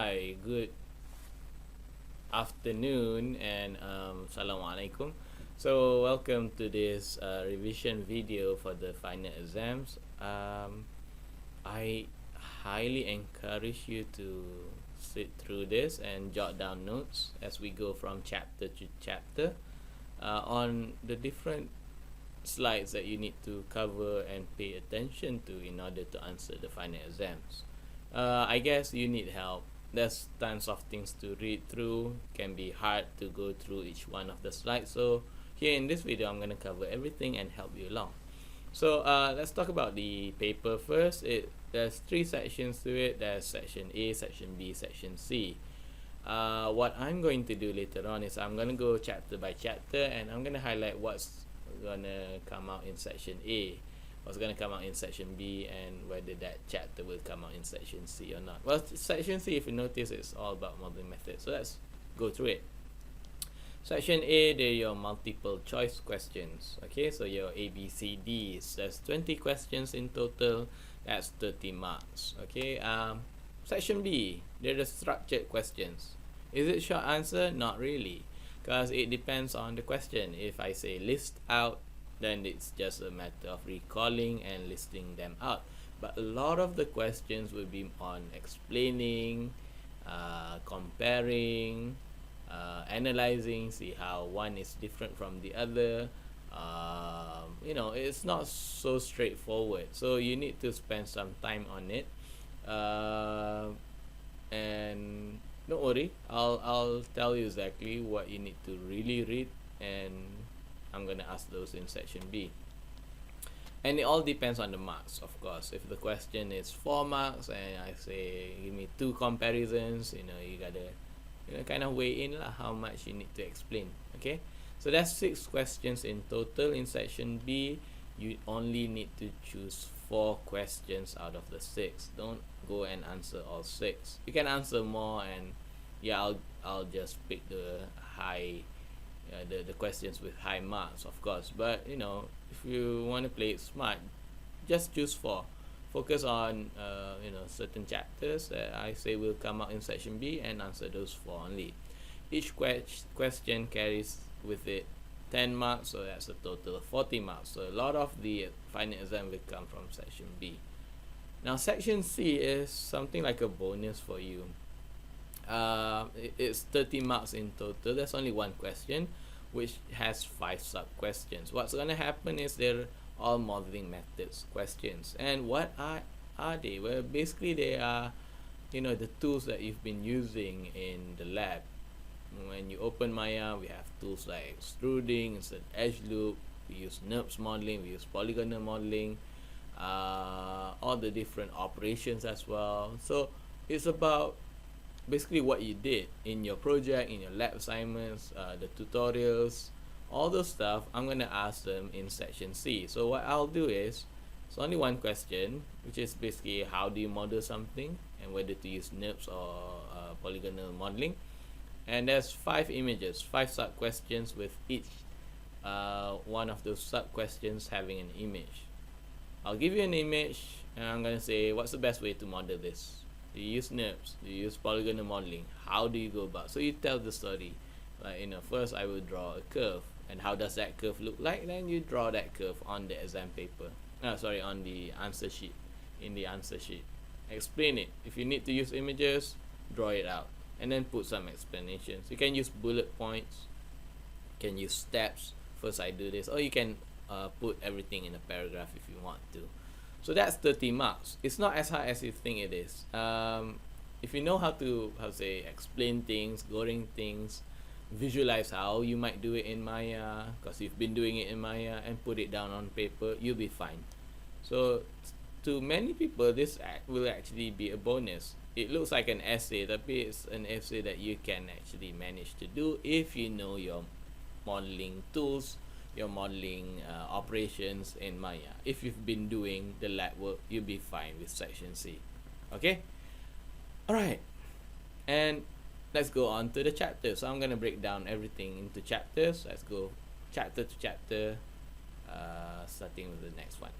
Hi, good afternoon and Assalamualaikum. So welcome to this revision video for the final exams. I highly encourage you to sit through this and jot down notes as we go from chapter to chapter on the different slides that you need to cover and pay attention to in order to answer the final exams. I guess you need help. There's tons of things to read through. Can be hard to go through each one of the slides. So here in this video, I'm going to cover everything and help you along. So let's talk about the paper first. There's 3 sections to it. There's section A, section B, section C. What I'm going to do later on is I'm going to go chapter by chapter and I'm going to highlight what's going to come out in section A, what's going to come out in section B, and whether that chapter will come out in section C or not. Well, section C, if you notice, it's all about modeling methods. So let's go through it. Section A, they're your multiple choice questions. Okay, so your ABCDs. There's 20 questions in total. That's 30 marks. Okay. Section B, they're the structured questions. Is it short answer? Not really, because it depends on the question. If I say list out, then it's just a matter of recalling and listing them out. But a lot of the questions will be on explaining, comparing, analyzing, see how one is different from the other. It's not so straightforward, so you need to spend some time on it. And don't worry, I'll tell you exactly what you need to really read, and I'm gonna ask those in section B. And it all depends on the marks, of course. If the question is 4 marks and I say give me 2 comparisons, you gotta kind of weigh in how much you need to explain. Okay, so that's 6 questions in total. In section B, you only need to choose 4 questions out of the 6. Don't go and answer all 6. You can answer more, and I'll just pick the high the questions with high marks, of course. But if you want to play it smart, just choose 4. Focus on certain chapters that I say will come out in section B and answer those 4 only. Each question carries with it 10 marks, so that's a total of 40 marks. So a lot of the final exam will come from section B. Now section C is something like a bonus for you. It's 30 marks in total. There's only 1 question which has 5 sub questions. What's going to happen is they're all modeling methods questions. And what are they? Well, basically they are the tools that you've been using in the lab. When you open Maya, we have tools like extruding, insert edge loop, we use NURBS modeling, we use polygonal modeling, all the different operations as well. So it's about basically what you did in your project, in your lab assignments, the tutorials, all those stuff. I'm going to ask them in section C. So what I'll do is, it's only 1 question, which is basically how do you model something and whether to use NURBS or polygonal modeling. And there's 5 images, 5 sub questions, with each one of those sub questions having an image. I'll give you an image and I'm going to say, what's the best way to model this? Do you use NURBS? Do you use polygonal modeling? How do you go about? So you tell the story. Like, first I will draw a curve. And how does that curve look like? Then you draw that curve on the exam paper. On the answer sheet. In the answer sheet. Explain it. If you need to use images, draw it out. And then put some explanations. You can use bullet points. You can use steps. First I do this. Or you can put everything in a paragraph if you want to. So that's 30 marks. It's not as hard as you think it is. If you know how to explain things, scoring things, visualize how you might do it in Maya, because you've been doing it in Maya, and put it down on paper, you'll be fine. So to many people, this will actually be a bonus. It looks like an essay, but it's an essay that you can actually manage to do if you know your modeling tools, your modeling operations in Maya. If you've been doing the lab work, you'll be fine with section C. Okay? Alright. And let's go on to the chapter. So I'm going to break down everything into chapters. Let's go chapter to chapter, starting with the next one.